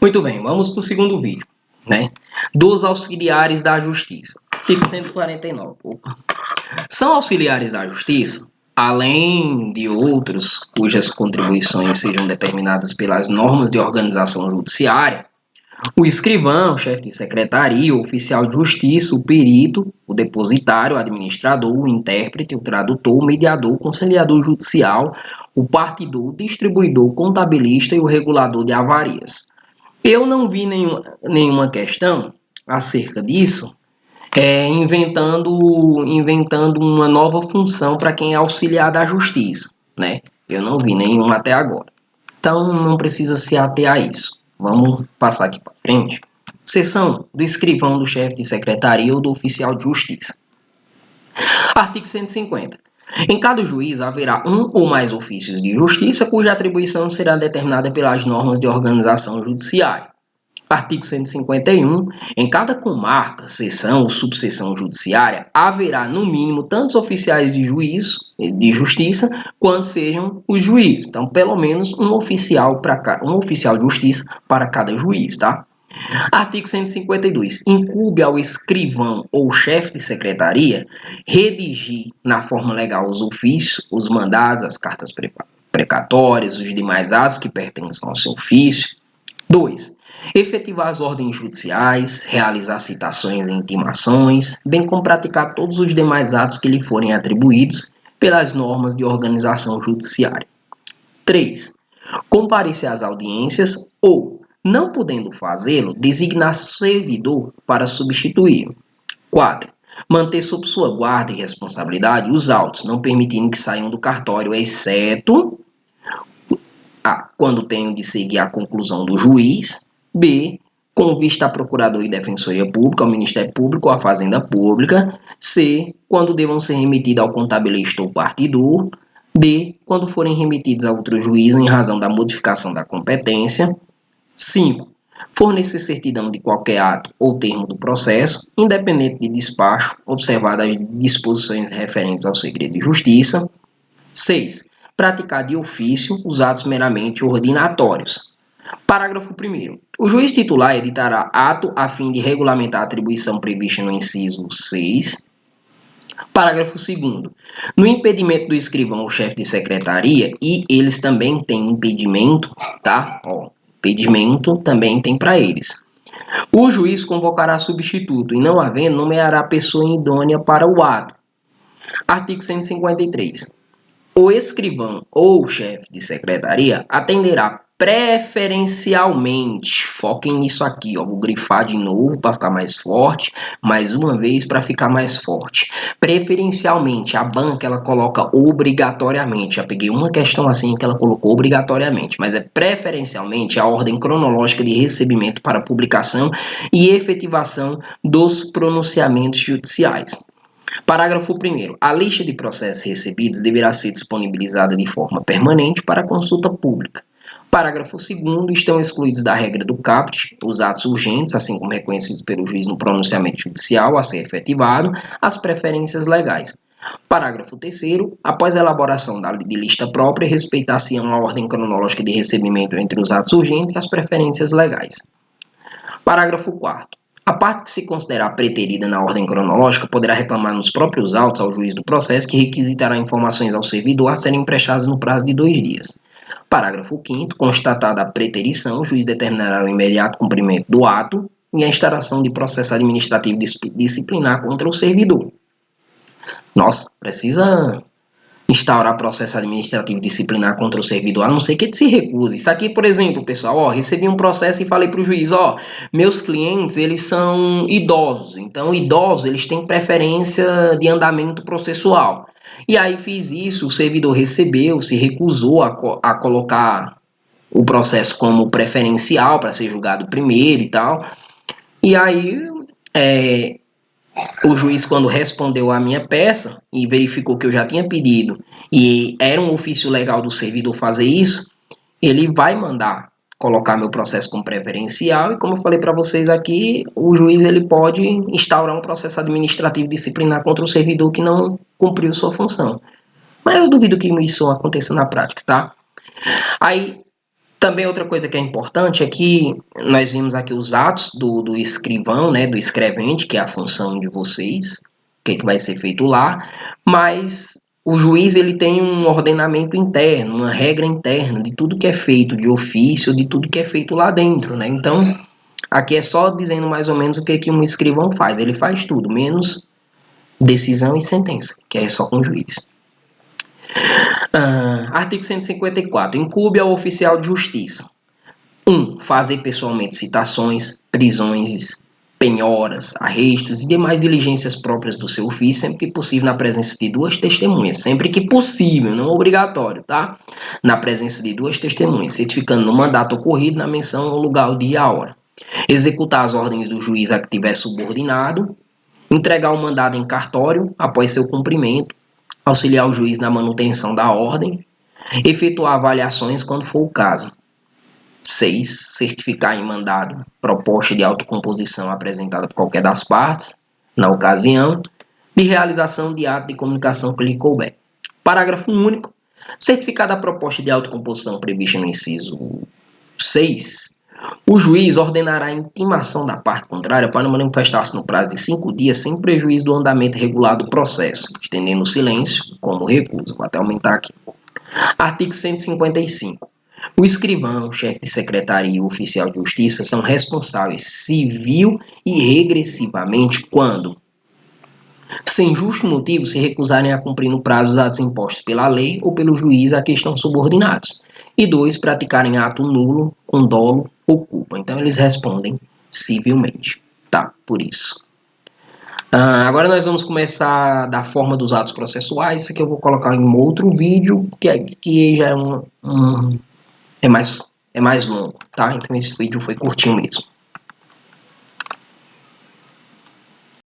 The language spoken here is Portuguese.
Muito bem, vamos para o segundo vídeo, né? Dos auxiliares da justiça. Artigo 149. Opa. São auxiliares da justiça, além de outros cujas contribuições sejam determinadas pelas normas de organização judiciária, o escrivão, o chefe de secretaria, o oficial de justiça, o perito, o depositário, o administrador, o intérprete, o tradutor, o mediador, o conciliador judicial, o partidor, o distribuidor, o contabilista e o regulador de avarias. Eu não vi nenhuma questão acerca disso, inventando uma nova função para quem é auxiliar da justiça, né? Eu não vi nenhuma até agora. Então, não precisa se ater a isso. Vamos passar aqui para frente. Seção do escrivão, do chefe de secretaria ou do oficial de justiça. Artigo 150. Em cada juiz haverá um ou mais ofícios de justiça cuja atribuição será determinada pelas normas de organização judiciária. Artigo 151. Em cada comarca, seção ou subseção judiciária, haverá, no mínimo, tantos oficiais de justiça, quanto sejam os juízes. Então, pelo menos um oficial de justiça para cada juiz, tá? Artigo 152. Incumbe ao escrivão ou chefe de secretaria redigir na forma legal os ofícios, os mandados, as cartas precatórias, os demais atos que pertencem ao seu ofício. 2. Efetivar as ordens judiciais, realizar citações e intimações, bem como praticar todos os demais atos que lhe forem atribuídos pelas normas de organização judiciária. 3. Comparecer às audiências ou, não podendo fazê-lo, designar servidor para substituí-lo. 4. Manter sob sua guarda e responsabilidade os autos, não permitindo que saiam do cartório, exceto A. Quando tenham de seguir a conclusão do juiz. B. Com vista à Procuradoria e Defensoria Pública, ao Ministério Público ou à Fazenda Pública. C. Quando devam ser remetidos ao contabilista ou partidor. D. Quando forem remetidos a outro juiz em razão da modificação da competência. 5. Fornecer certidão de qualquer ato ou termo do processo, independente de despacho, observadas as disposições referentes ao segredo de justiça. 6. Praticar de ofício os atos meramente ordinatórios. Parágrafo 1º. O juiz titular editará ato a fim de regulamentar a atribuição prevista no inciso 6. Parágrafo 2º. No impedimento do escrivão ou chefe de secretaria, e eles também têm impedimento, tá? Impedimento também tem para eles. O juiz convocará substituto e, não havendo, nomeará pessoa idônea para o ato. Artigo 153. O escrivão ou chefe de secretaria atenderá preferencialmente, foquem nisso aqui, vou grifar de novo para ficar mais forte, mais uma vez para ficar mais forte. Preferencialmente, a banca ela coloca obrigatoriamente, já peguei uma questão assim que ela colocou obrigatoriamente, mas é preferencialmente a ordem cronológica de recebimento para publicação e efetivação dos pronunciamentos judiciais. Parágrafo 1º. A lista de processos recebidos deverá ser disponibilizada de forma permanente para consulta pública. Parágrafo 2º. Estão excluídos da regra do caput os atos urgentes, assim como reconhecidos pelo juiz no pronunciamento judicial a ser efetivado, as preferências legais. Parágrafo 3º. Após a elaboração de lista própria, respeitar-se-ão a ordem cronológica de recebimento entre os atos urgentes e as preferências legais. Parágrafo 4º. A parte que se considerar preterida na ordem cronológica poderá reclamar nos próprios autos ao juiz do processo, que requisitará informações ao servidor a serem prestadas no prazo de 2 dias. Parágrafo 5º. Constatada a preterição, o juiz determinará o imediato cumprimento do ato e a instauração de processo administrativo disciplinar contra o servidor. Nossa, precisa instaurar processo administrativo disciplinar contra o servidor, a não ser que ele se recuse. Isso aqui, por exemplo, pessoal, recebi um processo e falei para o juiz, meus clientes, eles são idosos, então idosos, eles têm preferência de andamento processual. E aí fiz isso, o servidor recebeu, se recusou a colocar o processo como preferencial para ser julgado primeiro e tal. E aí, o juiz, quando respondeu à minha peça e verificou que eu já tinha pedido e era um ofício legal do servidor fazer isso, ele vai mandar colocar meu processo como preferencial e, como eu falei para vocês aqui, o juiz ele pode instaurar um processo administrativo disciplinar contra o servidor que não cumpriu sua função. Mas eu duvido que isso aconteça na prática, tá? Aí, Também outra coisa que é importante é que nós vimos aqui os atos do escrivão, né, do escrevente, que é a função de vocês, o que vai ser feito lá, mas o juiz ele tem um ordenamento interno, uma regra interna de tudo que é feito de ofício, de tudo que é feito lá dentro, né? Então, aqui é só dizendo mais ou menos o que um escrivão faz. Ele faz tudo, menos decisão e sentença, que é só com o juiz. Artigo 154. Incumbe ao oficial de justiça: 1. Fazer pessoalmente citações, prisões, penhoras, arrestos e demais diligências próprias do seu ofício, sempre que possível na presença de duas testemunhas. Sempre que possível, não obrigatório, tá? Na presença de duas testemunhas, certificando no mandato ocorrido na menção ao lugar, o dia e a hora. Executar as ordens do juiz a que tiver subordinado. Entregar o mandado em cartório após seu cumprimento. Auxiliar o juiz na manutenção da ordem. Efetuar avaliações quando for o caso. 6. Certificar em mandado proposta de autocomposição apresentada por qualquer das partes, na ocasião, de realização de ato de comunicação que lhe couber. Parágrafo único. Certificada a proposta de autocomposição prevista no inciso 6, o juiz ordenará a intimação da parte contrária para manifestar-se no prazo de 5 dias sem prejuízo do andamento regular do processo, estendendo o silêncio como recusa. Vou até aumentar aqui. Artigo 155. O escrivão, o chefe de secretaria e o oficial de justiça são responsáveis civil e regressivamente quando, sem justo motivo, se recusarem a cumprir no prazo os atos impostos pela lei ou pelo juiz a que estão subordinados. E 2. Praticarem ato nulo, com dolo ou culpa. Então, eles respondem civilmente. Tá, por isso. Agora nós vamos começar da forma dos atos processuais. Isso aqui eu vou colocar em um outro vídeo, que já é é mais longo, tá? Então esse vídeo foi curtinho mesmo.